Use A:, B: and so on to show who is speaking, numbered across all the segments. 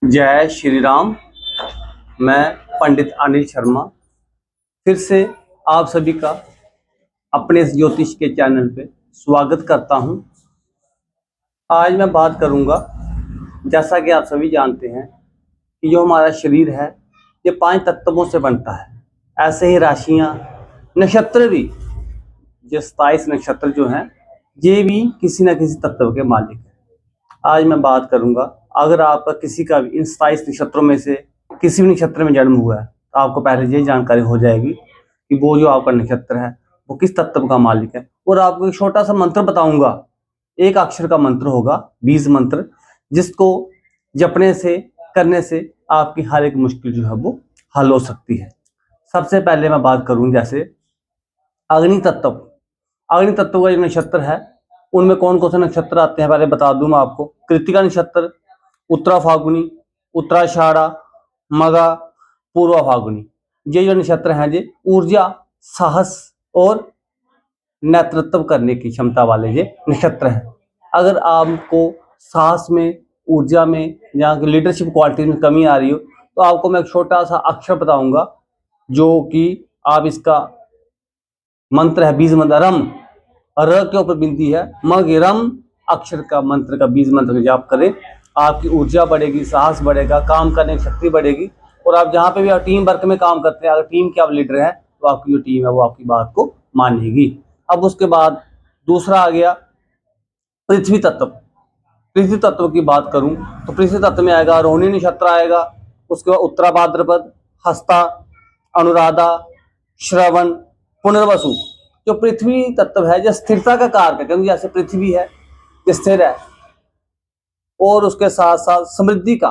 A: जय श्री राम। मैं पंडित अनिल शर्मा फिर से आप सभी का अपने इस ज्योतिष के चैनल पे स्वागत करता हूं। आज मैं बात करूंगा, जैसा कि आप सभी जानते हैं कि जो हमारा शरीर है ये 5 तत्वों से बनता है। ऐसे ही राशियां, नक्षत्र भी, जो 27 नक्षत्र जो हैं ये भी किसी न किसी तत्व के मालिक हैं। आज मैं बात करूंगा, अगर आपका किसी का भी इन 27 नक्षत्रों में से किसी भी नक्षत्र में जन्म हुआ है तो आपको पहले ये जानकारी हो जाएगी कि वो जो आपका नक्षत्र है वो किस तत्व का मालिक है। और आपको एक छोटा सा मंत्र बताऊंगा, एक अक्षर का मंत्र होगा, बीज मंत्र, जिसको जपने से, करने से आपकी हर एक मुश्किल जो है वो हल हो सकती है। सबसे पहले मैं बात करूं, जैसे अग्नि तत्व। अग्नि तत्व का जो नक्षत्र है उनमें कौन कौन से नक्षत्र आते हैं पहले बता दूं मैं आपको। कृत्तिका नक्षत्र, उत्तरा फाल्गुनी, उत्तराषाढ़ा, मगा, पूर्वा फाल्गुनी। ये जो नक्षत्र हैं ये ऊर्जा, साहस और नेतृत्व करने की क्षमता वाले ये नक्षत्र हैं। अगर आपको साहस में, ऊर्जा में, जहाँ की लीडरशिप क्वालिटी में कमी आ रही हो तो आपको मैं एक छोटा सा अक्षर बताऊंगा, जो कि आप इसका मंत्र है, बीज मंत्र रम। र के ऊपर बिंदी है, मग रम अक्षर का मंत्र का बीज मंत्र का जाप करें। आपकी ऊर्जा बढ़ेगी, साहस बढ़ेगा, काम करने की शक्ति बढ़ेगी। और आप जहाँ पे भी आप टीम वर्क में काम करते हैं, अगर टीम के आप लीडर हैं तो आपकी जो टीम है वो आपकी बात को मानेगी। अब उसके बाद दूसरा आ गया पृथ्वी तत्व। पृथ्वी तत्व की बात करूं तो पृथ्वी तत्व में आएगा रोहिणी नक्षत्र आएगा, उसके बाद उत्तरा भाद्रपद, हस्ता, अनुराधा, श्रवण, पुनर्वसु। जो पृथ्वी तत्व है जो स्थिरता का कारक है, क्योंकि जैसे पृथ्वी है जो स्थिर है, और उसके साथ साथ समृद्धि का,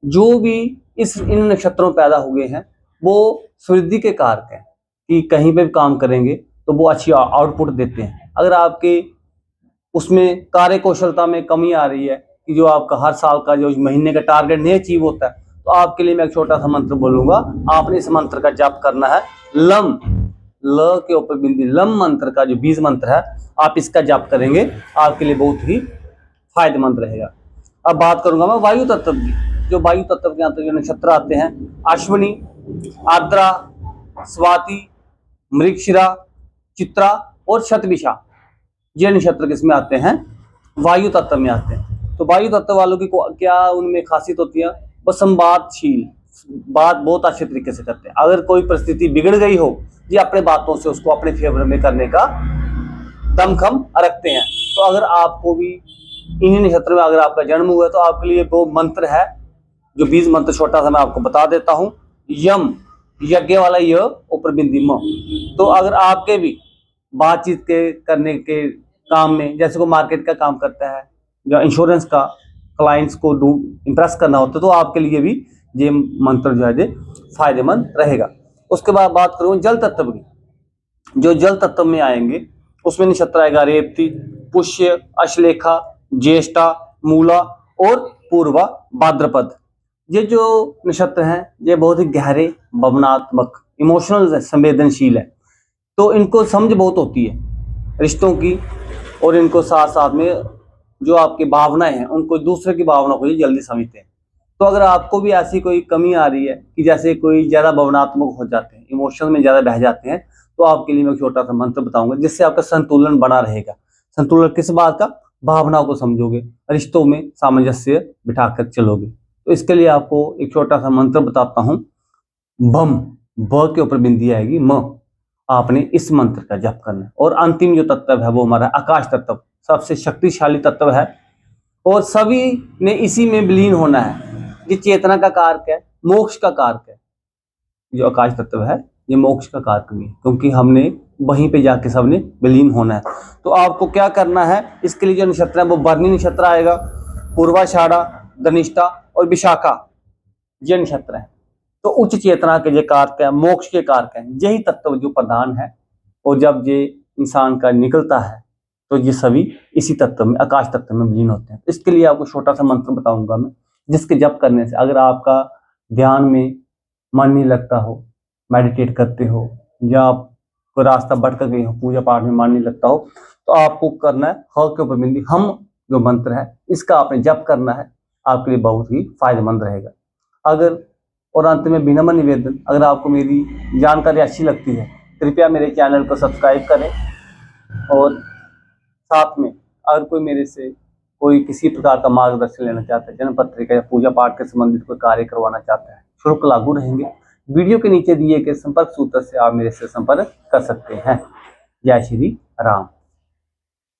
A: जो भी इन नक्षत्रों में पैदा हुए हैं वो समृद्धि के कारक हैं कि कहीं पे भी काम करेंगे तो वो अच्छी आउटपुट देते हैं। अगर आपके उसमें कार्य कौशलता में कमी आ रही है कि जो आपका हर साल का जो महीने का टारगेट नहीं अचीव होता है, तो आपके लिए मैं एक छोटा सा मंत्र बोलूंगा। आपने इस मंत्र का जाप करना है, लम, ल के ऊपर बिंदी, लम मंत्र का जो बीज मंत्र है आप इसका जाप करेंगे, आपके लिए बहुत ही फायदेमंद रहेगा। अब बात करूंगा मैं वायु तत्व की। जो वायु तत्व के अंतर्गत जो नक्षत्र आते हैं, अश्विनी, आर्द्रा, स्वाति, मृगशिरा, चित्रा और शतभिषा। ये नक्षत्र किसमें आते हैं? वायु तत्व में आते हैं। तो वायु तत्व वालों की क्या उनमें खासियत होती है? वो संवादशील, बात बहुत अच्छे तरीके से करते हैं। अगर कोई परिस्थिति बिगड़ गई हो, ये अपने बातों से उसको अपने फेवर में करने का दमखम रखते हैं। तो अगर आपको भी इन्हीं नक्षत्र में अगर आपका जन्म हुआ है तो आपके लिए वो मंत्र है, जो बीज मंत्र छोटा सा मैं आपको बता देता हूं। यम, यज्ञ वाला य, ऊपर बिंदी म। तो अगर आपके भी बातचीत के करने के काम में, जैसे को मार्केट का काम करता है या इंश्योरेंस का, क्लाइंट्स को इम्प्रेस करना होता है, तो आपके लिए भी ये मंत्र जो है फायदेमंद रहेगा। उसके बाद बात करूँ जल तत्व की। जो जल तत्व में आएंगे उसमें नक्षत्र आएगा रेवती, पुष्य, अश्लेखा, ज्येष्ठा, मूला और पूर्वा भाद्रपद। ये जो नक्षत्र हैं ये बहुत ही गहरे, भावनात्मक, इमोशनल, संवेदनशील है। तो इनको समझ बहुत होती है रिश्तों की, और इनको साथ साथ में जो आपकी भावनाएं हैं उनको, दूसरे की भावना को जल्दी समझते हैं। तो अगर आपको भी ऐसी कोई कमी आ रही है कि जैसे कोई ज्यादा भावनात्मक हो जाते हैं, इमोशन में ज्यादा बह जाते हैं, तो आपके लिए मैं छोटा सा मंत्र बताऊंगा जिससे आपका संतुलन बना रहेगा। संतुलन किस बात का? भावनाओं को समझोगे, रिश्तों में सामंजस्य बिठाकर चलोगे। तो इसके लिए आपको एक छोटा सा मंत्र बताता हूं। बम, ब के ऊपर बिंदी आएगी, म। आपने इस मंत्र का जप करना है। और अंतिम जो तत्व है वो हमारा आकाश तत्व, सबसे शक्तिशाली तत्व है और सभी ने इसी में विलीन होना है। ये चेतना का कारक है, मोक्ष का कारक है। जो आकाश तत्व है ये मोक्ष का कारक भी है, क्योंकि हमने वहीं पे जाके सबने विलीन होना है। तो आपको क्या करना है, इसके लिए जो नक्षत्र है वो भरणी नक्षत्र आएगा, पूर्वाषाढ़ा, धनिष्ठा और विशाखा, ये नक्षत्र है। तो उच्च चेतना के जो कारक है, मोक्ष के कारक है, यही तत्व जो प्रधान है। और जब ये इंसान का निकलता है तो ये सभी इसी तत्व में, आकाश तत्व में विलीन होते हैं। इसके लिए आपको छोटा सा मंत्र बताऊंगा मैं, जिसके जप करने से अगर आपका ध्यान में मन नहीं लगता हो, मेडिटेट करते हो, या आप कोई रास्ता भटक गए हो, पूजा पाठ में मन नहीं लगता हो, तो आपको करना है ह के ऊपर बिंदी, हम जो मंत्र है इसका आपने जप करना है। आपके लिए बहुत ही फायदेमंद रहेगा। अगर और अंत में विनम्र निवेदन, अगर आपको मेरी जानकारी अच्छी लगती है कृपया मेरे चैनल को सब्सक्राइब करें और साथ में अगर कोई मेरे से कोई किसी प्रकार का मार्गदर्शन लेना चाहता है, जन्म पत्रिका या पूजा पाठ के संबंधित कोई कार्य करवाना चाहता है, शुल्क लागू रहेंगे। वीडियो के नीचे दिए गए संपर्क सूत्र से आप मेरे से संपर्क कर सकते हैं। जय श्री राम।